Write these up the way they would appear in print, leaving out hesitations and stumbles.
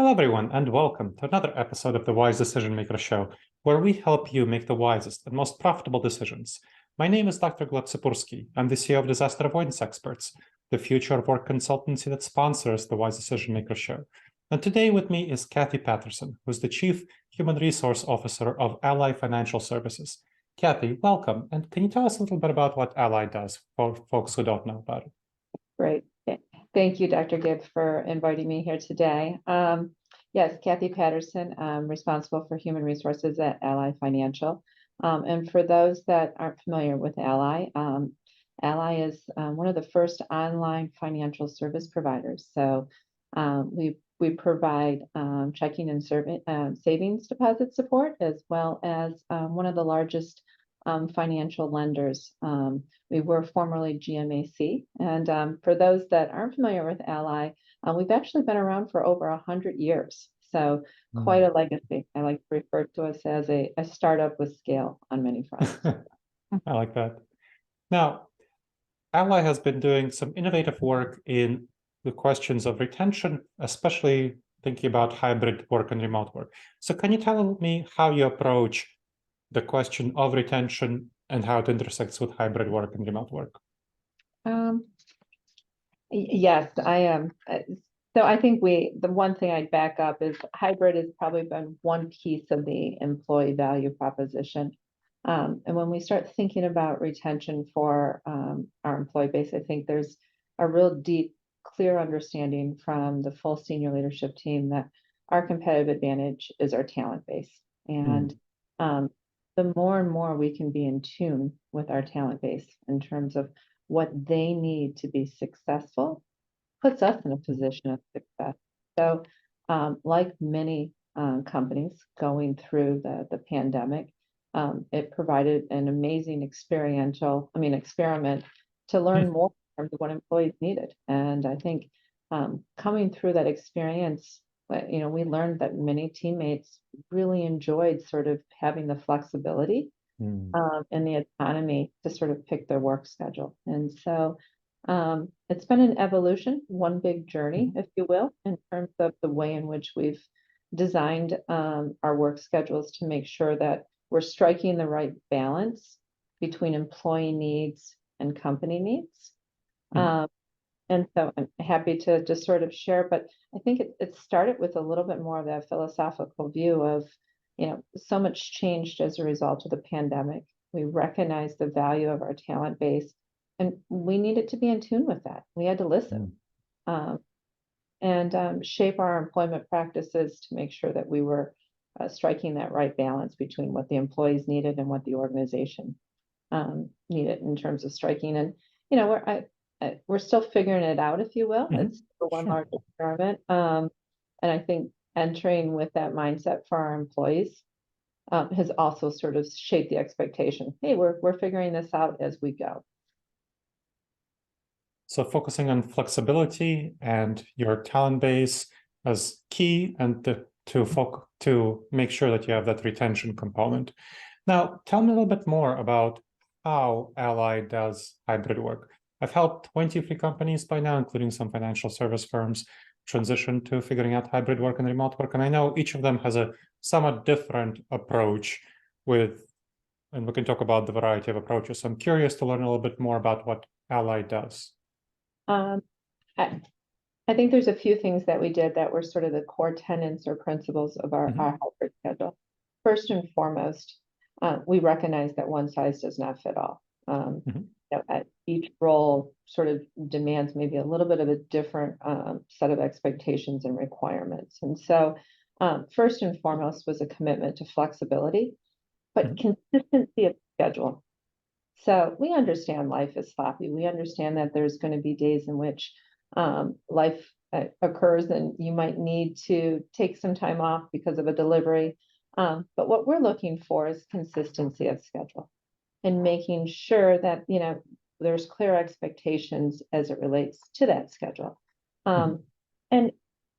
Hello, everyone, and welcome to another episode of the Wise Decision Maker Show, where we help you make the wisest and most profitable decisions. My name is Dr. Gleb Tsipursky. I'm the CEO of Disaster Avoidance Experts, the future of work consultancy that sponsors the Wise Decision Maker Show. And today with me is Kathie Patterson, who's the Chief Human Resource Officer of Ally Financial Services. Kathie, welcome. And can you tell us a little bit about what Ally does for folks who don't know about it? Great. Thank you, Dr. Gibbs, for inviting me here today. Yes, Kathie Patterson, responsible for human resources at Ally Financial. And for those that aren't familiar with Ally, Ally is one of the first online financial service providers. So we provide checking and savings deposit support, as well as one of the largest financial lenders. We were formerly GMAC. And for those that aren't familiar with Ally, we've actually been around for over 100 years. So quite a legacy. I like to refer to us as a startup with scale on many fronts. I like that. Now, Ally has been doing some innovative work in the questions of retention, especially thinking about hybrid work and remote work. So can you tell me how you approach the question of retention and how it intersects with hybrid work and remote work? Yes, I am. So I think the one thing I'd back up is hybrid has probably been one piece of the employee value proposition. And when we start thinking about retention for our employee base, I think there's a real deep, clear understanding from the full senior leadership team that our competitive advantage is our talent base. And the more and more we can be in tune with our talent base in terms of what they need to be successful, puts us in a position of success. So like many companies going through the pandemic, it provided an amazing experiment to learn more in terms of what employees needed. And I think coming through that experience, we learned that many teammates really enjoyed sort of having the flexibility and the autonomy to sort of pick their work schedule. And so it's been an evolution, one big journey, if you will, in terms of the way in which we've designed our work schedules to make sure that we're striking the right balance between employee needs and company needs. And so I'm happy to just sort of share, but I think it started with a little bit more of that philosophical view of, so much changed as a result of the pandemic. We recognize the value of our talent base, and we needed to be in tune with that. We had to listen and shape our employment practices to make sure that we were striking that right balance between what the employees needed and what the organization needed in terms of striking. And, we're still figuring it out, if you will. It's one large experiment. And I think entering with that mindset for our employees has also sort of shaped the expectation. Hey, we're figuring this out as we go. So focusing on flexibility and your talent base as key, and to make sure that you have that retention component. Now, tell me a little bit more about how Ally does hybrid work. I've helped 23 companies by now, including some financial service firms, transition to figuring out hybrid work and remote work. And I know each of them has a somewhat different approach and we can talk about the variety of approaches. So I'm curious to learn a little bit more about what Ally does. I think there's a few things that we did that were sort of the core tenets or principles of our hybrid schedule. First and foremost, we recognize that one size does not fit all. Each role sort of demands maybe a little bit of a different set of expectations and requirements. And so first and foremost was a commitment to flexibility, but consistency of schedule. So we understand life is sloppy. We understand that there's going to be days in which life occurs and you might need to take some time off because of a delivery. But what we're looking for is consistency of schedule and making sure that, there's clear expectations as it relates to that schedule. And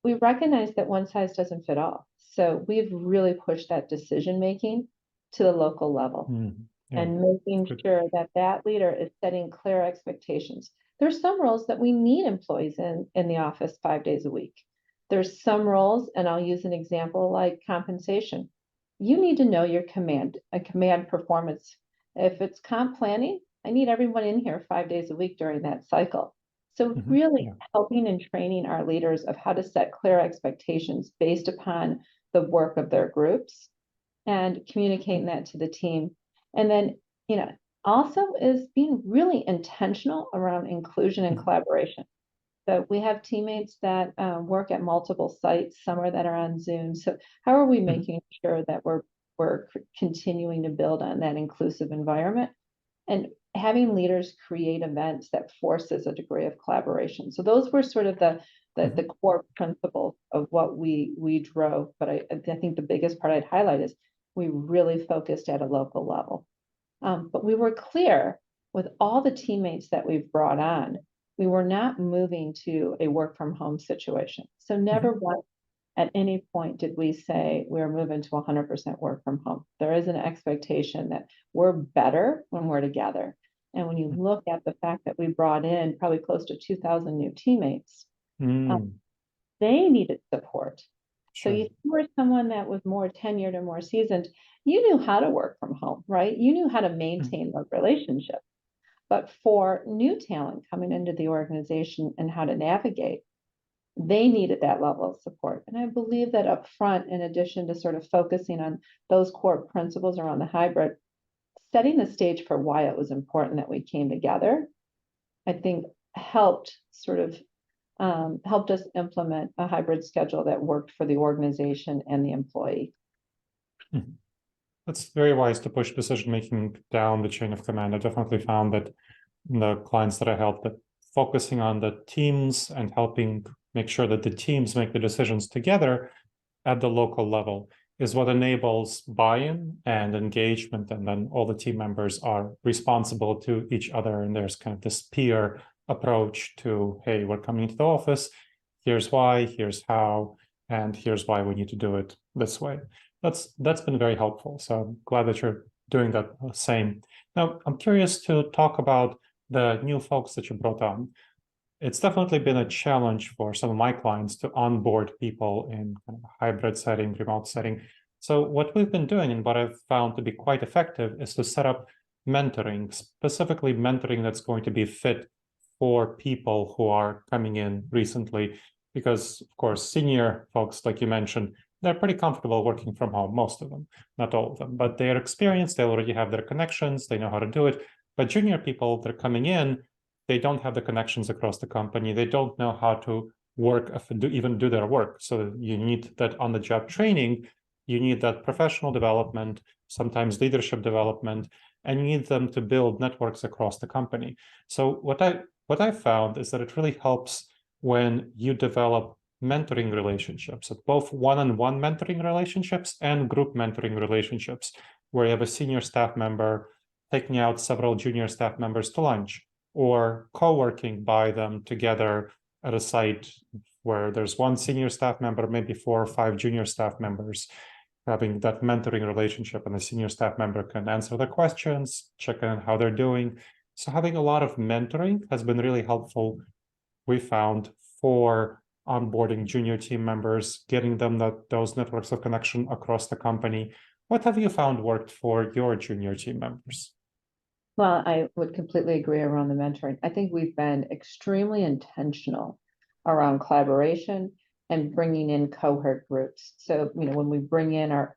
we recognize that one size doesn't fit all. So we've really pushed that decision-making to the local level and making sure that that leader is setting clear expectations. There's some roles that we need employees in the office 5 days a week. There's some roles, and I'll use an example like compensation. You need to know your command performance. If it's comp planning, I need everyone in here 5 days a week during that cycle. So really Yeah. helping and training our leaders of how to set clear expectations based upon the work of their groups and communicating that to the team. And then, also is being really intentional around inclusion and collaboration. So we have teammates that work at multiple sites, some are that are on Zoom. So how are we making sure that we're continuing to build on that inclusive environment and having leaders create events that forces a degree of collaboration? So those were sort of the core principles of what we drove. But I think the biggest part I'd highlight is we really focused at a local level. But we were clear with all the teammates that we've brought on, we were not moving to a work from home situation. So never once at any point did we say we're moving to 100% work from home. There is an expectation that we're better when we're together. And when you look at the fact that we brought in probably close to 2,000 new teammates, they needed support. So if you were someone that was more tenured and more seasoned, you knew how to work from home, right? You knew how to maintain the relationship. But for new talent coming into the organization and how to navigate, they needed that level of support. And I believe that up front, in addition to sort of focusing on those core principles around the hybrid, setting the stage for why it was important that we came together, I think helped us implement a hybrid schedule that worked for the organization and the employee. That's very wise to push decision-making down the chain of command. I definitely found that the clients that I helped, that focusing on the teams and helping make sure that the teams make the decisions together at the local level is what enables buy-in and engagement. And then all the team members are responsible to each other. And there's kind of this peer approach to, hey, we're coming into the office. Here's why, here's how, and here's why we need to do it this way. That's been very helpful. So I'm glad that you're doing that same. Now, I'm curious to talk about the new folks that you brought on. It's definitely been a challenge for some of my clients to onboard people in kind of a hybrid setting, remote setting. So what we've been doing and what I've found to be quite effective is to set up mentoring, specifically mentoring that's going to be fit for people who are coming in recently. Because, of course, senior folks, like you mentioned, they're pretty comfortable working from home, most of them, not all of them, but they're experienced, they already have their connections, they know how to do it. But junior people, they're coming in, they don't have the connections across the company, they don't know how to work, even do their work. So you need that on-the-job training, you need that professional development, sometimes leadership development, and you need them to build networks across the company. So what I found is that it really helps when you develop mentoring relationships, both one-on-one mentoring relationships and group mentoring relationships, where you have a senior staff member taking out several junior staff members to lunch, or co-working by them together at a site where there's one senior staff member, maybe 4 or 5 junior staff members, having that mentoring relationship, and the senior staff member can answer the questions, check in on how they're doing. So having a lot of mentoring has been really helpful, we found, for onboarding junior team members, getting them those networks of connection across the company. What have you found worked for your junior team members? Well, I would completely agree around the mentoring. I think we've been extremely intentional around collaboration and bringing in cohort groups. So, when we bring in our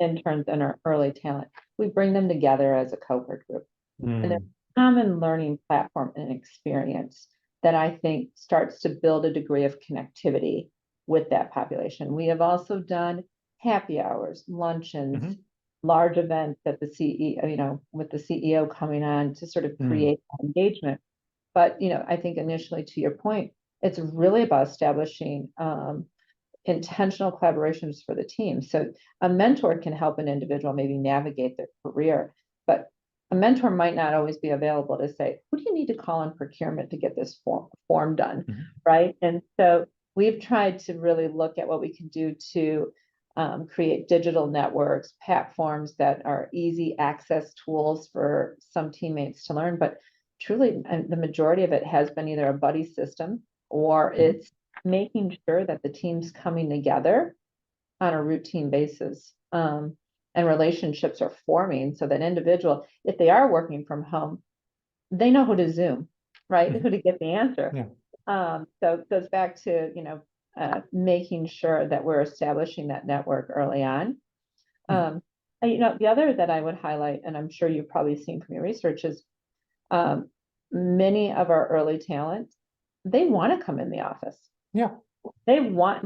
interns and our early talent, we bring them together as a cohort group. And there's a common learning platform and experience that I think starts to build a degree of connectivity with that population. We have also done happy hours, luncheons, large events at the CEO, with the CEO coming on to sort of create engagement. But, I think initially, to your point, it's really about establishing intentional collaborations for the team. So a mentor can help an individual maybe navigate their career, but a mentor might not always be available to say, who do you need to call in procurement to get this form done, right? And so we've tried to really look at what we can do to create digital networks, platforms that are easy access tools for some teammates to learn. But truly, the majority of it has been either a buddy system or it's making sure that the team's coming together on a routine basis. And relationships are forming so that individual, if they are working from home, they know who to Zoom, right? Mhm. Who to get the answer. Yeah. So it goes back to, making sure that we're establishing that network early on. Mhm. The other that I would highlight, and I'm sure you've probably seen from your research, is many of our early talent, they want to come in the office. Yeah. They want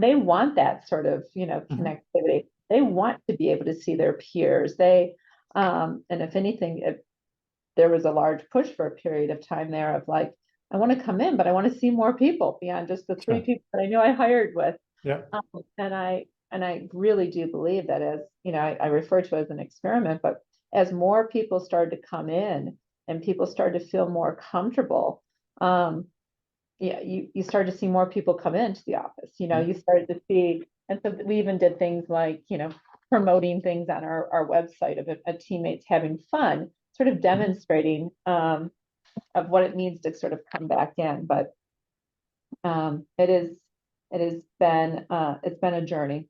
that sort of, Mhm. connectivity. They want to be able to see their peers. And if anything, if there was a large push for a period of time there of like, I want to come in, but I want to see more people beyond just the three Sure. people that I knew I hired with. Yeah. And I really do believe that, as I refer to it as an experiment, but as more people started to come in and people started to feel more comfortable, yeah, you start to see more people come into the office. Mhm. You started to see, and so we even did things like, promoting things on our website of a teammates having fun, sort of Mhm. demonstrating of what it means to sort of come back in. But it's been a journey.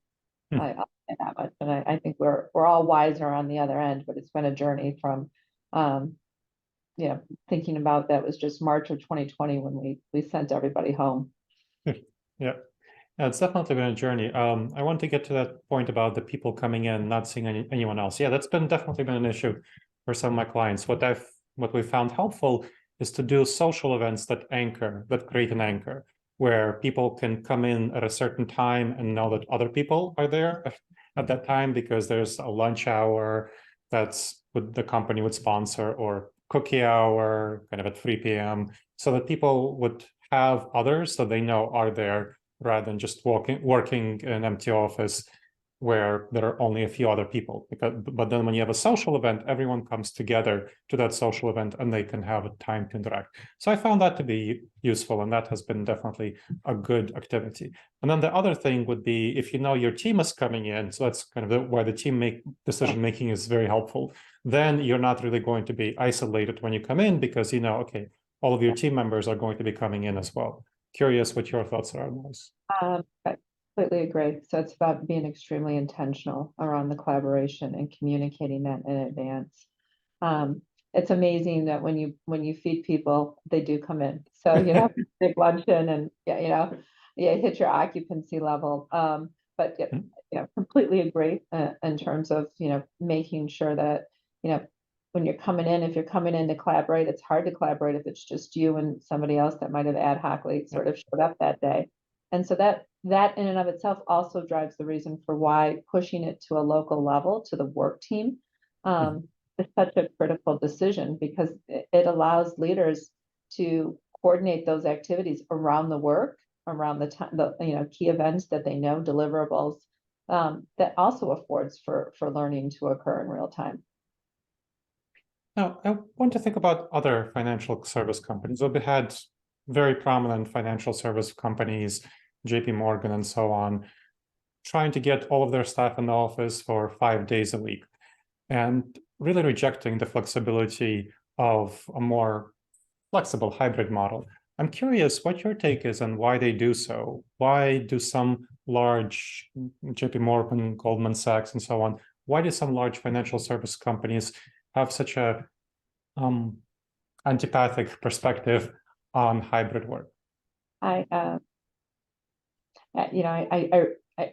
Mhm. I'll say that much, and I think we're all wiser on the other end. But it's been a journey from um, thinking about that was just March of 2020 when we sent everybody home. Yeah. Yeah, it's definitely been a journey. I want to get to that point about the people coming in, not seeing anyone else. Yeah, that's been definitely been an issue for some of my clients. What we found helpful is to do social events that create an anchor, where people can come in at a certain time and know that other people are there at that time because there's a lunch hour that's what the company would sponsor, or cookie hour kind of at 3 p.m. so that people would have others that they know are there rather than just working in an empty office where there are only a few other people. But then when you have a social event, everyone comes together to that social event and they can have a time to interact. So I found that to be useful, and that has been definitely a good activity. And then the other thing would be if you know your team is coming in, so that's kind of why the decision making is very helpful. Then you're not really going to be isolated when you come in because okay, all of your team members are going to be coming in as well. Curious what your thoughts are on this. I completely agree. So it's about being extremely intentional around the collaboration and communicating that in advance. Um, it's amazing that when you feed people, they do come in. So big luncheon and yeah, hit your occupancy level. But completely agree in terms of making sure that when you're coming in, if you're coming in to collaborate, it's hard to collaborate if it's just you and somebody else that might have ad hocly sort of showed up that day. And so that in and of itself also drives the reason for why pushing it to a local level to the work team is such a critical decision, because it allows leaders to coordinate those activities around the work, around the time, the key events that they know, deliverables, that also affords for learning to occur in real time. Now, I want to think about other financial service companies. We've had very prominent financial service companies, JP Morgan and so on, trying to get all of their staff in the office for 5 days a week and really rejecting the flexibility of a more flexible hybrid model. I'm curious what your take is on why they do so. Why do some large JP Morgan, Goldman Sachs, and so on, why do some large financial service companies have such a um, antipathic perspective on hybrid work? I,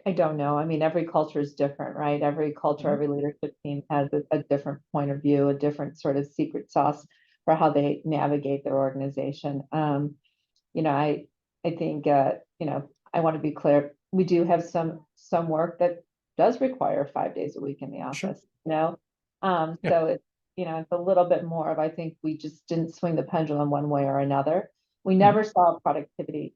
I don't know. I mean, every culture is different, right? Every culture, Mhm. every leadership team has a different point of view, a different sort of secret sauce for how they navigate their organization. I think, I want to be clear. We do have some work that does require 5 days a week in the Sure. office, Yeah. so it's a little bit more of, I think we just didn't swing the pendulum one way or another. We never Mhm. saw a productivity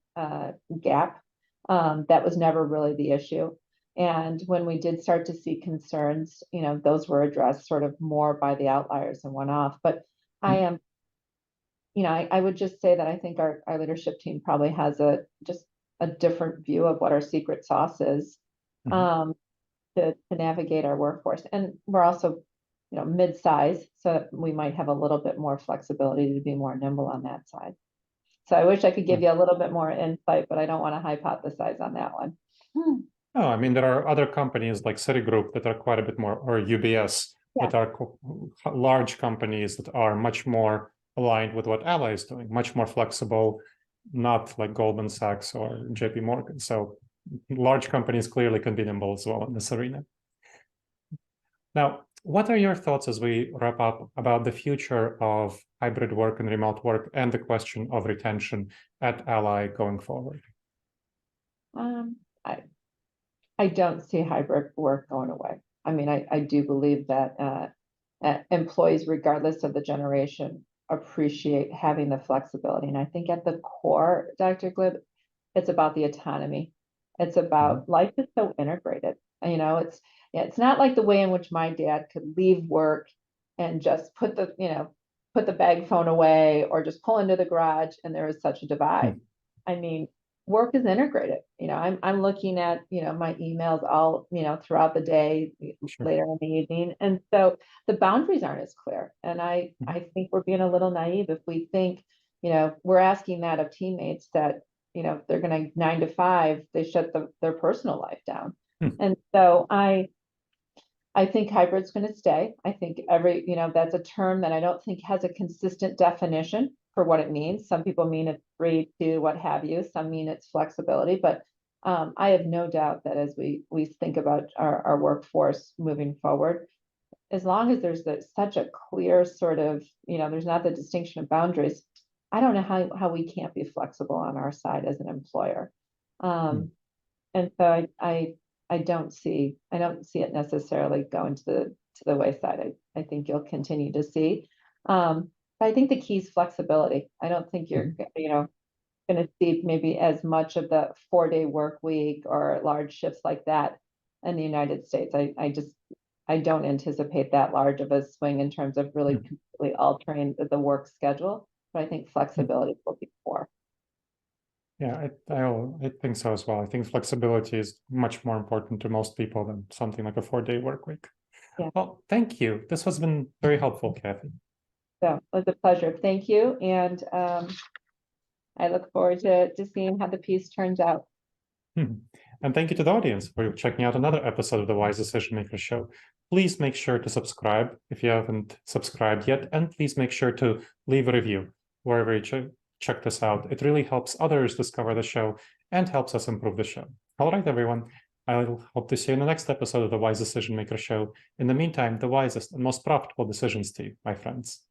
gap. That was never really the issue. And when we did start to see concerns, those were addressed sort of more by the outliers and went off. But I Mhm. am, I would just say that I think our leadership team probably has just a different view of what our secret sauce is, Mhm. um, to navigate our workforce. And we're also, mid-size, so we might have a little bit more flexibility to be more nimble on that side. So I wish I could give you a little bit more insight, but I don't want to hypothesize on that one. No, I mean, there are other companies like Citigroup that are quite a bit more, or UBS, Yeah. that are large companies that are much more aligned with what Ally is doing, much more flexible, not like Goldman Sachs or JP Morgan. So large companies clearly can be nimble as well in this arena. Now, what are your thoughts as we wrap up about the future of hybrid work and remote work and the question of retention at Ally going forward? I don't see hybrid work going away. I mean, I do believe that employees, regardless of the generation, appreciate having the flexibility. And I think at the core, Dr. Gleb, it's about the autonomy. It's about life is so integrated. You know, it's not like the way in which my dad could leave work and just put the bag phone away or just pull into the garage and there is such a divide. I mean, work is integrated. You know, I'm looking at, my emails all, throughout the day, Sure. later in the evening. And so the boundaries aren't as clear. And I think we're being a little naive if we think, we're asking that of teammates that, they're going to 9 to 5, they shut their personal life down. And so I think hybrid's going to stay. I think that's a term that I don't think has a consistent definition for what it means. Some people mean it's 3 to what have you. Some mean it's flexibility. But I have no doubt that as we think about our workforce moving forward, as long as there's such a clear sort of, there's not the distinction of boundaries, I don't know how we can't be flexible on our side as an employer. And so I don't see it necessarily going to the wayside. I think you'll continue to see. But I think the key is flexibility. I don't think you're going to see maybe as much of the 4-day work week or large shifts like that in the United States. I don't anticipate that large of a swing in terms of really completely altering the work schedule. But I think flexibility will be more. Yeah, I think so as well. I think flexibility is much more important to most people than something like a 4-day work week. Yeah. Well, thank you. This has been very helpful, Kathie. So it was a pleasure. Thank you. And I look forward to seeing how the piece turns out. And thank you to the audience for checking out another episode of the Wise Decision Maker Show. Please make sure to subscribe if you haven't subscribed yet, and please make sure to leave a review wherever you check this out. It really helps others discover the show and helps us improve the show. All right, everyone. I'll hope to see you in the next episode of the Wise Decision Maker Show. In the meantime, the wisest and most profitable decisions to you, my friends.